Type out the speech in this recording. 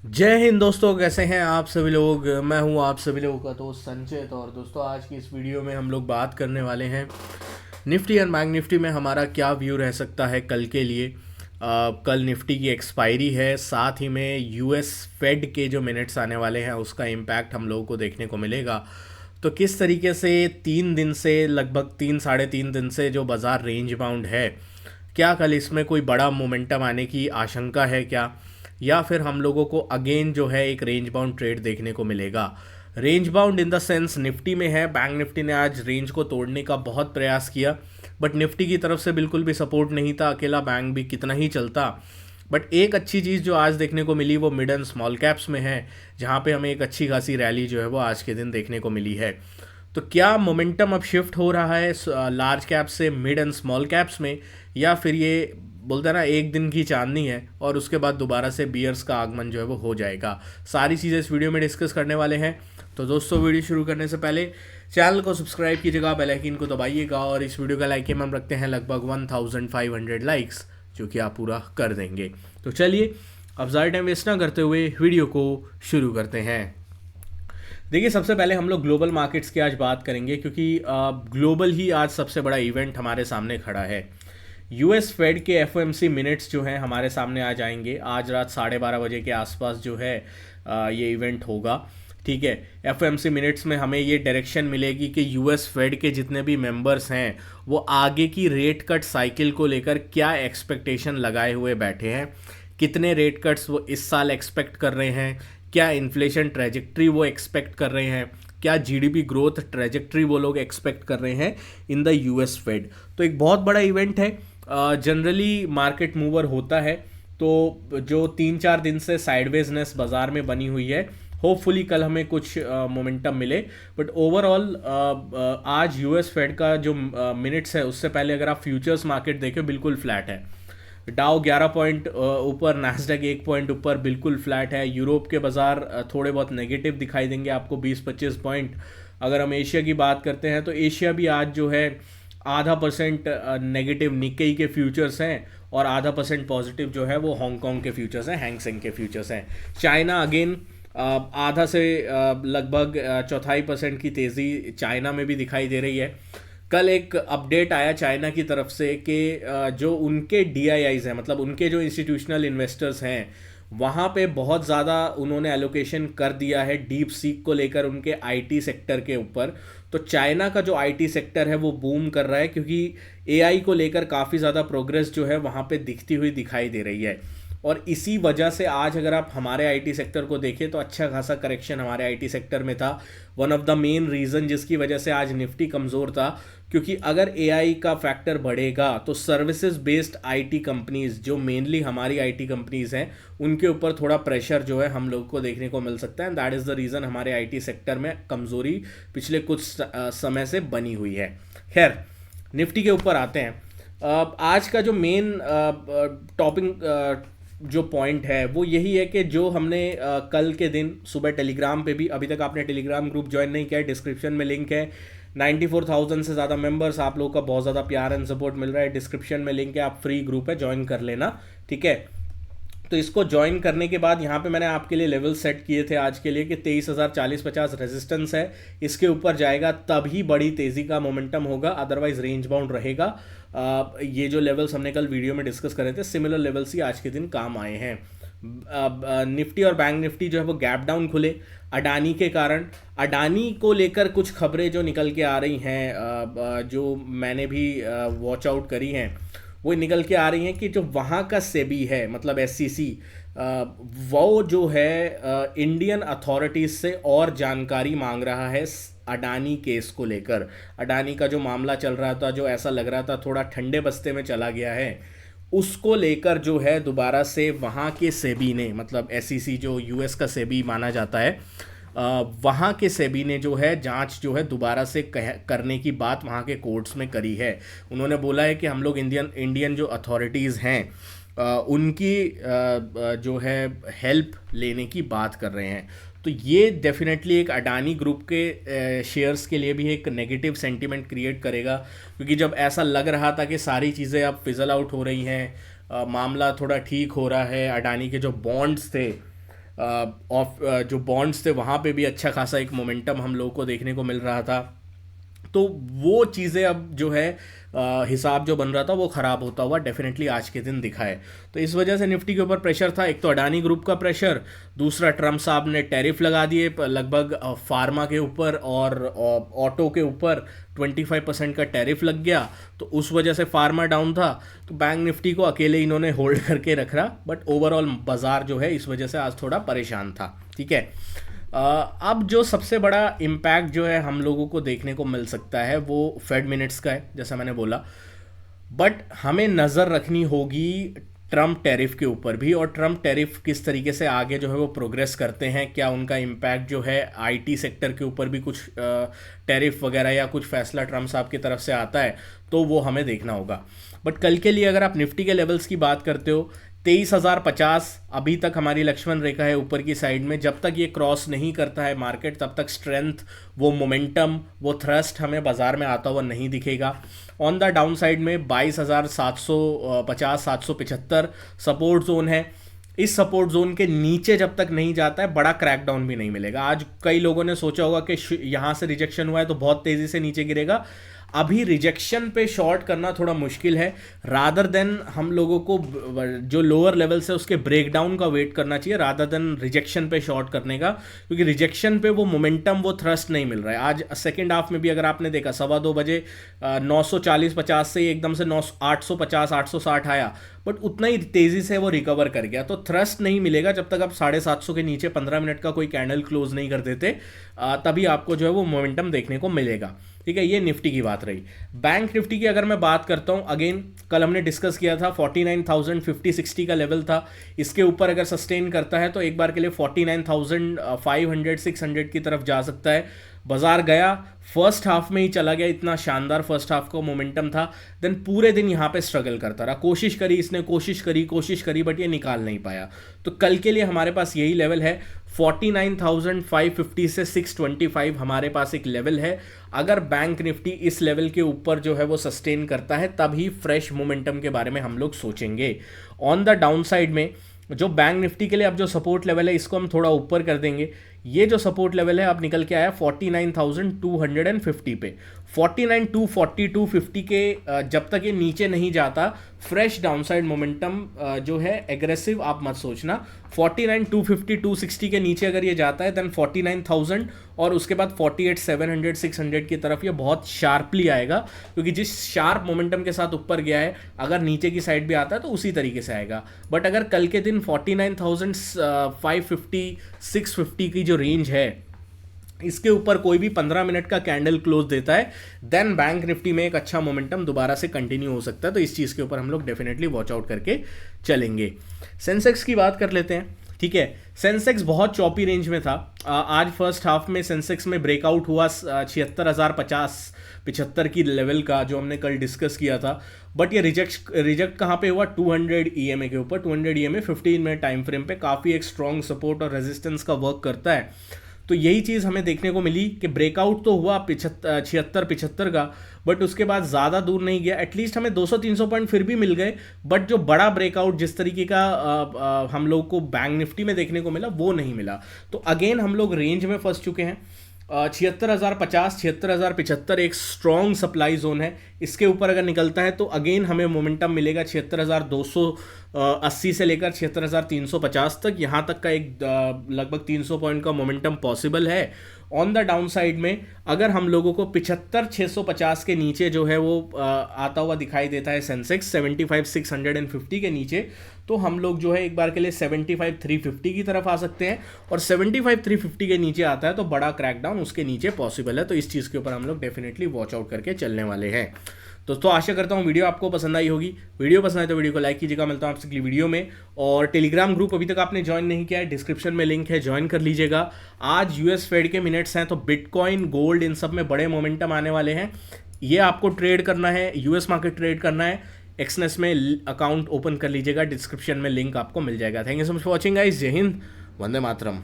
जय हिंद दोस्तों, कैसे हैं आप सभी लोग। मैं हूं आप सभी लोगों का दोस्त संचित। और दोस्तों, आज की इस वीडियो में हम लोग बात करने वाले हैं निफ्टी एंड बैंक निफ्टी में हमारा क्या व्यू रह सकता है कल के लिए। कल निफ्टी की एक्सपायरी है, साथ ही में यूएस फेड के जो मिनट्स आने वाले हैं उसका इम्पैक्ट हम लोगों को देखने को मिलेगा। तो किस तरीके से 3 दिन से, लगभग 3 साढ़े 3 दिन से जो बाज़ार रेंज बाउंड है, क्या कल इसमें कोई बड़ा मोमेंटम आने की आशंका है क्या, या फिर हम लोगों को अगेन जो है एक रेंज बाउंड ट्रेड देखने को मिलेगा। Range bound in the sense Nifty में है। बैंक निफ्टी ने आज रेंज को तोड़ने का बहुत प्रयास किया, बट निफ्टी की तरफ से बिल्कुल भी सपोर्ट नहीं था। अकेला बैंक भी कितना ही चलता। बट एक अच्छी चीज़ जो आज देखने को मिली वो मिड एंड स्मॉल कैप्स में है, जहाँ पे हमें एक अच्छी खासी रैली जो है वो आज के दिन देखने को मिली है। तो क्या मोमेंटम अब शिफ्ट हो रहा है लार्ज कैप से मिड एंड स्मॉल कैप्स में, या फिर ये बोलते हैं ना एक दिन की चांदनी है और उसके बाद दोबारा से बियर्स का आगमन जो है वो हो जाएगा। सारी चीज़ें इस वीडियो में डिस्कस करने वाले हैं। तो दोस्तों, वीडियो शुरू करने से पहले चैनल को सब्सक्राइब कीजिएगा, बेल आइकन को दबाइएगा, और इस वीडियो का लाइक हम रखते हैं लगभग 1500 लाइक्स, जो कि आप पूरा कर देंगे। तो चलिए, अब ज़्यादा टाइम वेस्ट ना करते हुए वीडियो को शुरू करते हैं। देखिए, सबसे पहले हम लोग ग्लोबल मार्केट्स की आज बात करेंगे, क्योंकि ग्लोबल ही आज सबसे बड़ा इवेंट हमारे सामने खड़ा है। यूएस फेड के एफओएमसी मिनट्स जो हैं हमारे सामने आ जाएंगे। आज रात 12:30 बजे के आसपास जो है ये इवेंट होगा। ठीक है, एफओएमसी मिनट्स में हमें ये डायरेक्शन मिलेगी कि यूएस फेड के जितने भी मेंबर्स हैं वो आगे की रेट कट साइकिल को लेकर क्या एक्सपेक्टेशन लगाए हुए बैठे हैं, कितने रेट कट्स वो इस साल एक्सपेक्ट कर रहे हैं, क्या इन्फ्लेशन ट्रेजेक्ट्री वो एक्सपेक्ट कर रहे हैं, क्या जीडीपी ग्रोथ ट्रेजेक्ट्री वो लोग एक्सपेक्ट कर रहे हैं इन द यूएस फेड। तो एक बहुत बड़ा इवेंट है। जनरली मार्केट मूवर होता है। तो जो 3 4 दिन से साइडवेजनेस बाजार में बनी हुई है, होपफुली कल हमें कुछ मोमेंटम मिले। बट ओवरऑल आज यूएस फेड का जो मिनट्स है, उससे पहले अगर आप फ्यूचर्स मार्केट देखें, बिल्कुल फ्लैट है। डाउ 11 पॉइंट ऊपर, नैस्डैक 1 पॉइंट ऊपर, बिल्कुल फ्लैट है। यूरोप के बाजार थोड़े बहुत नेगेटिव दिखाई देंगे आपको, 20 25 पॉइंट। अगर हम एशिया की बात करते हैं तो एशिया भी आज जो है ½ % नेगेटिव निक्केई के फ्यूचर्स हैं, और ½ % पॉजिटिव जो है वो हांगकांग के फ्यूचर्स हैं, हैंगसेंग के फ्यूचर्स हैं। चाइना अगेन आधा से लगभग 1/4% की तेज़ी चाइना में भी दिखाई दे रही है। कल एक अपडेट आया चाइना की तरफ से कि जो उनके डीआईआईज हैं, मतलब उनके जो इंस्टीट्यूशनल इन्वेस्टर्स हैं, वहाँ पे बहुत ज़्यादा उन्होंने एलोकेशन कर दिया है डीप सीक को लेकर उनके आईटी सेक्टर के ऊपर। तो चाइना का जो आईटी सेक्टर है वो बूम कर रहा है, क्योंकि एआई को लेकर काफ़ी ज़्यादा प्रोग्रेस जो है वहाँ पे दिखती हुई दिखाई दे रही है। और इसी वजह से आज अगर आप हमारे आईटी सेक्टर को देखें तो अच्छा खासा करेक्शन हमारे आईटी सेक्टर में था। One of the main reason जिसकी वजह से आज निफ्टी कमज़ोर था, क्योंकि अगर एआई का फैक्टर बढ़ेगा तो सर्विसेज बेस्ड आईटी कंपनीज, जो मेनली हमारी आईटी कंपनीज हैं, उनके ऊपर थोड़ा प्रेशर जो है हम लोग को देखने को मिल सकता है। And that is the reason हमारे आईटी सेक्टर में कमज़ोरी पिछले कुछ समय से बनी हुई है। खैर, निफ्टी के ऊपर आते हैं। आज का जो मेन टॉपिक जो पॉइंट है वो यही है कि जो हमने कल के दिन सुबह टेलीग्राम पे भी, अभी तक आपने टेलीग्राम ग्रुप ज्वाइन नहीं किया है, डिस्क्रिप्शन में लिंक है। 94,000 से ज़्यादा मेंबर्स, आप लोगों का बहुत ज़्यादा प्यार एंड सपोर्ट मिल रहा है। डिस्क्रिप्शन में लिंक है, आप फ्री ग्रुप है, ज्वाइन कर लेना। ठीक है, तो इसको ज्वाइन करने के बाद यहाँ पे मैंने आपके लिए लेवल सेट किए थे आज के लिए कि 23,040-50 रेजिस्टेंस है, इसके ऊपर जाएगा तभी बड़ी तेज़ी का मोमेंटम होगा, अदरवाइज रेंज बाउंड रहेगा। ये जो लेवल्स हमने कल वीडियो में डिस्कस करे थे, सिमिलर लेवल्स ही आज के दिन काम आए हैं। निफ्टी और बैंक निफ्टी जो है वो गैप डाउन खुले अडानी के कारण। अडानी को लेकर कुछ खबरें जो निकल के आ रही हैं, जो मैंने भी वॉच आउट करी हैं, वो निकल के आ रही हैं कि जो वहाँ का सेबी है, मतलब एससीसी, वो जो है इंडियन अथॉरिटीज़ से और जानकारी मांग रहा है अडानी केस को लेकर। अडानी का जो मामला चल रहा था, जो ऐसा लग रहा था थोड़ा ठंडे बस्ते में चला गया है, उसको लेकर जो है दोबारा से वहाँ के सेबी ने, मतलब एसईसी जो यूएस का सेबी माना जाता है, वहाँ के सेबी ने जो है जांच जो है दोबारा से करने की बात वहाँ के कोर्ट्स में करी है। उन्होंने बोला है कि हम लोग इंडियन जो अथॉरिटीज़ हैं उनकी जो है हेल्प लेने की बात कर रहे हैं। तो ये डेफिनेटली एक अडानी ग्रुप के शेयर्स के लिए भी एक नेगेटिव सेंटीमेंट क्रिएट करेगा, क्योंकि जब ऐसा लग रहा था कि सारी चीज़ें अब फिजल आउट हो रही हैं, मामला थोड़ा ठीक हो रहा है, अडानी के जो बॉन्ड्स थे ऑफ जो बॉन्ड्स थे वहाँ पे भी अच्छा खासा एक मोमेंटम हम लोगों को देखने को मिल रहा था। तो वो चीज़ें अब जो है हिसाब जो बन रहा था वो ख़राब होता हुआ डेफिनेटली आज के दिन दिखा है। तो इस वजह से निफ्टी के ऊपर प्रेशर था, एक तो अडानी ग्रुप का प्रेशर, दूसरा ट्रम्प साहब ने टैरिफ लगा दिए लगभग फार्मा के ऊपर और ऑटो के ऊपर 25% का टैरिफ लग गया। तो उस वजह से फार्मा डाउन था, तो बैंक निफ्टी को अकेले इन्होंने होल्ड करके रख रहा, बट ओवरऑल बाजार जो है इस वजह से आज थोड़ा परेशान था। ठीक है, अब जो सबसे बड़ा इम्पैक्ट जो है हम लोगों को देखने को मिल सकता है वो फेड मिनट्स का है, जैसा मैंने बोला। बट हमें नज़र रखनी होगी ट्रम्प टैरिफ के ऊपर भी, और ट्रम्प टैरिफ किस तरीके से आगे जो है वो प्रोग्रेस करते हैं, क्या उनका इम्पैक्ट जो है आईटी सेक्टर के ऊपर भी कुछ टैरिफ वगैरह या कुछ फैसला ट्रम्प साहब की तरफ से आता है, तो वो हमें देखना होगा। बट कल के लिए अगर आप निफ्टी के लेवल्स की बात करते हो, 23,050 अभी तक हमारी लक्ष्मण रेखा है ऊपर की साइड में। जब तक ये क्रॉस नहीं करता है मार्केट, तब तक स्ट्रेंथ, वो मोमेंटम, वो थ्रस्ट हमें बाजार में आता हुआ नहीं दिखेगा। ऑन द डाउन साइड में 22,750 775 सपोर्ट जोन है। इस सपोर्ट जोन के नीचे जब तक नहीं जाता है, बड़ा क्रैकडाउन भी नहीं मिलेगा। आज कई लोगों ने सोचा होगा कि यहाँ से रिजेक्शन हुआ है तो बहुत तेज़ी से नीचे गिरेगा। अभी रिजेक्शन पे शॉर्ट करना थोड़ा मुश्किल है, रादर देन हम लोगों को जो लोअर लेवल से उसके ब्रेकडाउन का वेट करना चाहिए रादर देन रिजेक्शन पे शॉर्ट करने का, क्योंकि रिजेक्शन पे वो मोमेंटम, वो थ्रस्ट नहीं मिल रहा है। आज सेकेंड हाफ में भी अगर आपने देखा 2:15 बजे 940-50 से एकदम से 850 860 आया, बट उतना ही तेज़ी से वो रिकवर कर गया। तो थ्रस्ट नहीं मिलेगा जब तक आप 750 के नीचे 15 मिनट का कोई कैंडल क्लोज नहीं कर देते, तभी आपको जो है वो मोमेंटम देखने को मिलेगा। ठीक है, ये निफ्टी की बात रही। बैंक निफ्टी की अगर मैं बात करता हूँ, अगेन कल हमने डिस्कस किया था 49,050-60 का लेवल था। इसके ऊपर अगर सस्टेन करता है तो एक बार के लिए 49,500-600 की तरफ जा सकता है। बाजार गया, फर्स्ट हाफ में ही चला गया, इतना शानदार फर्स्ट हाफ का मोमेंटम था। देन पूरे दिन यहाँ पे स्ट्रगल करता रहा, कोशिश करी बट ये निकाल नहीं पाया। तो कल के लिए हमारे पास यही लेवल है, 49,550 से 625 हमारे पास एक लेवल है। अगर बैंक निफ्टी इस लेवल के ऊपर जो है वो सस्टेन करता है, तभी फ्रेश मोमेंटम के बारे में हम लोग सोचेंगे। ऑन द डाउन साइड में जो बैंक निफ्टी के लिए अब जो सपोर्ट लेवल है, इसको हम थोड़ा ऊपर कर देंगे। ये जो सपोर्ट लेवल है अब निकल के आया 49,250 पे। 49,240 250 के जब तक ये नीचे नहीं जाता, फ्रेश डाउनसाइड मोमेंटम जो है एग्रेसिव आप मत सोचना। 49,250 260 के नीचे अगर ये जाता है, देन 49,000 और उसके बाद 48,700 600 की तरफ ये बहुत शार्पली आएगा, क्योंकि जिस शार्प मोमेंटम के साथ ऊपर गया है, अगर नीचे की साइड भी आता है तो उसी तरीके से आएगा। बट अगर कल के दिन 49,550 650 की जो रेंज है, इसके ऊपर कोई भी 15 मिनट का कैंडल क्लोज देता है, देन बैंक निफ्टी में एक अच्छा मोमेंटम दोबारा से कंटिन्यू हो सकता है। तो इस चीज़ के ऊपर हम लोग डेफिनेटली वॉच आउट करके चलेंगे। सेंसेक्स की बात कर लेते हैं। ठीक है, सेंसेक्स बहुत चौपी रेंज में था। आज फर्स्ट हाफ में सेंसेक्स में ब्रेकआउट हुआ 76,050-75 की लेवल का, जो हमने कल डिस्कस किया था। बट ये रिजेक्ट कहाँ पे हुआ? 200 EMA के ऊपर। 200 EMA 15 मिनट टाइम फ्रेम पे काफ़ी एक स्ट्रॉन्ग सपोर्ट और रेजिस्टेंस का वर्क करता है। तो यही चीज़ हमें देखने को मिली कि ब्रेकआउट तो हुआ 76-75 का, बट उसके बाद ज़्यादा दूर नहीं गया। एटलीस्ट हमें 200-300 पॉइंट फिर भी मिल गए, बट जो बड़ा ब्रेकआउट जिस तरीके का हम लोग को बैंक निफ्टी में देखने को मिला, वो नहीं मिला। तो अगेन हम लोग रेंज में फंस चुके हैं। 76,050 76,075 एक स्ट्रॉन्ग सप्लाई जोन है। इसके ऊपर अगर निकलता है तो अगेन हमें मोमेंटम मिलेगा 76,280 से लेकर 76,350 तक। यहाँ तक का एक लगभग 300 पॉइंट का मोमेंटम पॉसिबल है। ऑन द डाउन साइड में अगर हम लोगों को 75,650 के नीचे जो है वो आता हुआ दिखाई देता है सेंसेक्स 75,650 के नीचे, तो हम लोग जो है एक बार के लिए 75,350 की तरफ आ सकते हैं। और 75,350 के नीचे आता है तो बड़ा क्रैकडाउन उसके नीचे पॉसिबल है। तो इस चीज़ के ऊपर हम लोग डेफिनेटली वॉच आउट करके चलने वाले हैं। दोस्तों आशा करता हूँ वीडियो आपको पसंद आई होगी। वीडियो पसंद आए तो वीडियो को लाइक कीजिएगा। मिलता हूँ आपसे अगली वीडियो में। और टेलीग्राम ग्रुप अभी तक आपने ज्वाइन नहीं किया है, डिस्क्रिप्शन में लिंक है, ज्वाइन कर लीजिएगा। आज यूएस फेड के मिनट्स हैं, तो बिटकॉइन, गोल्ड, इन सब में बड़े मोमेंटम आने वाले हैं। ये आपको ट्रेड करना है, यूएस मार्केट ट्रेड करना है, एक्सनेस में अकाउंट ओपन कर लीजिएगा, डिस्क्रिप्शन में लिंक आपको मिल जाएगा। Thank you so much for watching guys. जय हिंद, वंदे मातरम।